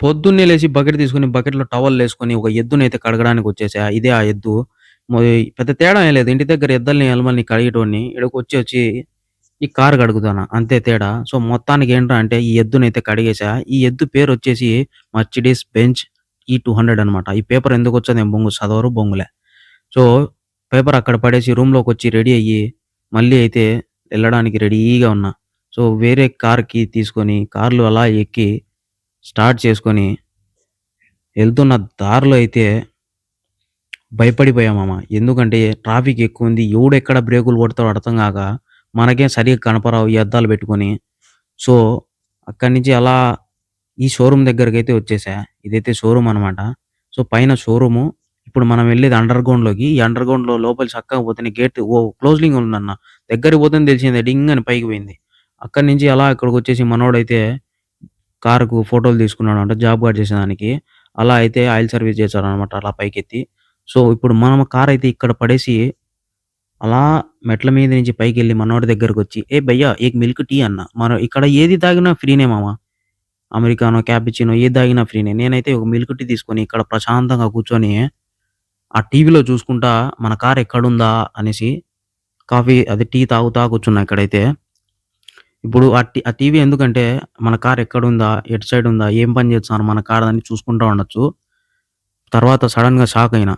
పొద్దున్నే లేసి బకెట్ తీసుకొని, బకెట్‌లో టవలేసుకొని, ఒక ఎద్దునైతే కడగడానికొచ్చేసా. ఇదే ఆ ఎద్దు. పెద్ద తేడా ఏం లేదు. ఇంటి దగ్గర ఎద్దల్ని, ఎలమల్ని కడిగేటోడిని. ఈడకొచ్చొచ్చి ఈ కారు కడుగుతాన్న. అంతే తేడా. సో, మొత్తానికి ఏంట్రా అంటే ఈ ఎద్దునైతే కడిగేసా. ఈ ఎద్దు పేరొచ్చేసి మర్సిడీస్ బెంజ్ ఈ 200 అనమాట. ఈ పేపర్ ఎందుకొచ్చేదో బొంగు సదవరు, బొంగులే. సో, పేపర్ అక్కడ పడేసి రూమ్‌లోకొచ్చి రెడీ అయ్యి, మళ్ళీ అయితే ఎళ్ళడానికి రెడీగా ఉన్నా. సో, వేరే కార్‌కి తీసుకొని, కార్‌లో అలా ఎక్కి, స్టార్ట్ చేసుకొని, ఎళ్తున్న దారిలో అయితే భయపడిపోయా మామ. ఎందుకంటే ట్రాఫిక్ ఎక్కువుంది. ఎవడెక్కడ బ్రేకులు కొడతాడో అర్థం గాక, మనకేం సరిగ్గా కనపరావు ఈ అద్దాలు పెట్టుకొని. సో, అక్కడి నుంచి అలా ఈ షోరూమ్ దగ్గరకైతే వచ్చేసా. ఇదైతే షోరూమ్ అనమాట. సో, పైన షోరూము. ఇప్పుడు మనం వెళ్ళేది అండర్‌గ్రౌండ్‌లోకి. ఈ అండర్‌గ్రౌండ్‌లో లోపలి సక్కగా పోతేనే గేట్ క్లోజింగ్ ఉందన్న. దగ్గరికి పోతేనే తెలిసింది డింగ్ అని పైకి పోయింది. అక్కడి నుంచి అలా ఇక్కడికొచ్చేసి మనోడైతే కారుకు ఫోటోలు తీసుకున్నాడంట జాబ్ కార్డ్ చేసేదానికి. అలా అయితే ఆయిల్ సర్వీస్ చేశారనమాట అలా పైకెత్తి. సో, ఇప్పుడు మనం కారైతే ఇక్కడ పడేసి అలా మెట్ల మీద నుంచి పైకెళ్ళి మనోడి దగ్గరకొచ్చి, "ఏ భయ్యా ఏక్ మిల్క్ టీ" అన్నా. మనం ఇక్కడ ఏది తాగినా ఫ్రీనే మామ. అమెరికానో, క్యాపుచినో ఏది తాగినా ఫ్రీనే. నేనైతే ఒక మిల్క్ టీ తీసుకొని ఇక్కడ ప్రశాంతంగా కూర్చొని, ఆ టీవీలో చూసుకుంటా మన కార్ ఎక్కడుందా అనేసి కాఫీ అది టీ తాగుతా కూర్చున్నా ఇక్కడైతే. ఇప్పుడు ఆ టీవీ ఎందుకంటే మన కార్ ఎక్కడుందా? ఎటు సైడ్ ఉందా? ఏం పని చేస్తున్నారు మన కార్ అని చూసుకుంటా ఉండొచ్చు. తర్వాత సడెన్‌గా షాక్ అయినా.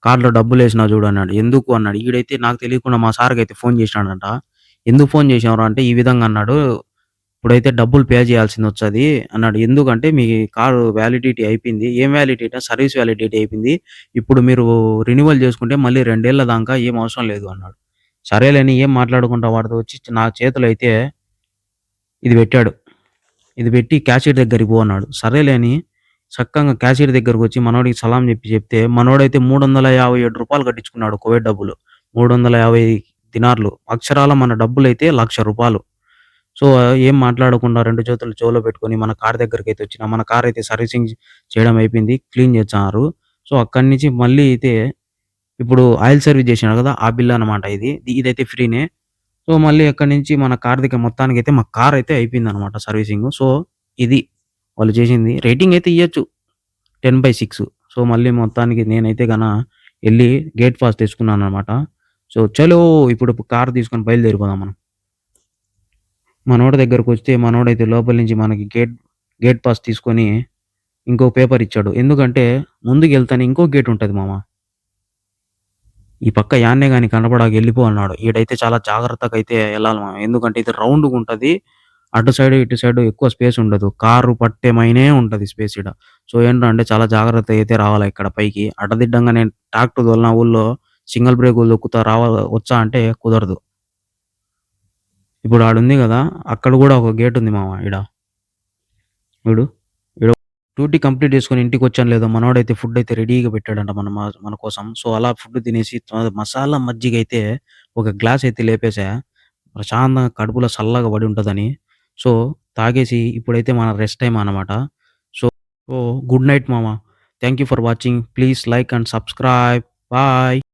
"కార్‌లో డబ్బులేసినా చూడు" అన్నాడు. "ఎందుకు?" అన్నాడు. ఈడైతే నాకు తెలియకుండా మా సార్‌కైతే ఫోన్ చేసినాడంట. "ఎందుకు ఫోన్ చేశావురా?" అంటే ఈ విధంగా అన్నాడు. "ఇప్పుడైతే డబ్బులు పే చేయాల్సిందొచ్చది" అన్నాడు. "ఎందుకంటే మీ కారు వ్యాలిడిటీ అయిపోయింది." "ఏం వ్యాలిడిటీ?" అంటే "సర్వీస్ వ్యాలిడిటీ అయిపోయింది. ఇప్పుడు మీరు రెన్యువల్ చేసుకుంటే మళ్ళీ 2 ఏళ్ల దాకా ఏం అవసరం లేదు" అన్నాడు. సరేలే అని ఏం మాట్లాడకుండా వాడితో వచ్చి నా చేతిలో అయితే ఇది పెట్టాడు. ఇది పెట్టి క్యాషియర్ దగ్గరికి పో అన్నాడు. సరేలే అని సక్కంగా క్యాషియర్ దగ్గరకొచ్చి మనోడికి సలాం చెప్తే మనోడైతే రూ. 357 కట్టించుకున్నాడు కువైట్ డబ్బులు. 350 దినార్లు. అక్షరాల మన డబ్బులైతే రూ. 1,00,000. సో, ఏం మాట్లాడకుండా 2 చేతులు చెవులో పెట్టుకొని మన కార్ దగ్గరికైతే వచ్చినా. మన కార్ అయితే సర్వీసింగ్ చేయడం అయిపోయింది. క్లీన్ చేస్తున్నారు. సో, అక్కడి నుంచి మళ్ళీ అయితే ఇప్పుడు ఆయిల్ సర్వీస్ చేసినాడు కదా! ఆ బిల్ అనమాట ఇది. ఇదైతే ఫ్రీనే. సో, మళ్ళీ అక్కడి నుంచి మన కార్ దగ్గర మొత్తానికైతే మా కార్ అయితే అయిపోయిందనమాట సర్వీసింగు. సో, ఇది వాళ్ళు చేసింది. రేటింగ్ అయితే ఇయ్యొచ్చు 10/6. సో, మళ్ళీ మొత్తానికి నేనైతే ఎళ్లి గేట్ పాస్ తెచ్చుకున్నాననమాట. సో, చలో ఇప్పుడు కార్ తీసుకొని బయలుదేరిపోదాం మనం. మనోడి దగ్గరకొస్తే మనోడైతే లోపల నుంచి మనకి గేట్ పాస్ తీసుకొని ఇంకో పేపర్ ఇచ్చాడు. ఎందుకంటే ముందుకెళ్తేనే ఇంకో గేట్ ఉంటది మామ. ఈ పక్క యాన్నే గాని కనపడాక ఎళ్ళిపో అన్నాడు. ఈడైతే చాలా జాగ్రత్తగా అయితే ఎళ్ళాలి మనం. ఎందుకంటే ఇది రౌండ్‌గుంటది. అటు సైడు, ఇటు సైడు ఎక్కువ స్పేస్ ఉండదు. కారు పట్టేమైనే ఉంటది స్పేస్ ఈడ. సో, ఏంటంటే చాలా జాగ్రత్తగా అయితే రావాలా ఇక్కడ పైకి. అడ్డదిడ్డంగా నేను ట్రాక్టర్ తోలిన ఊళ్ళో సింగిల్ బ్రేకులు తొక్కుతా వచ్చా అంటే కుదరదు. ఇప్పుడు ఆడుంది గదా! అక్కడ గూడా ఒక గేట్ ఉంది మామ ఈడ. చూడు. ఈడ డ్యూటీ కంప్లీట్ చేసుకొని ఇంటికొచ్చానో లేదో మనోడైతే ఫుడ్ అయితే రెడీగా పెట్టాడంట మన కోసం. సో, అలా ఫుడ్ తినేసి మసాలా మజ్జిగైతే ఒక గ్లాస్ అయితే లేపేసా. ప్రశాంతంగా కడుపులో సల్లగా పడి ఉంటదని. సో, తాగేసి ఇప్పుడైతే మన రెస్ట్ టైమ్ అనమాట. సో, గుడ్ నైట్ మామ. Thank you for watching. Please like and subscribe. Bye.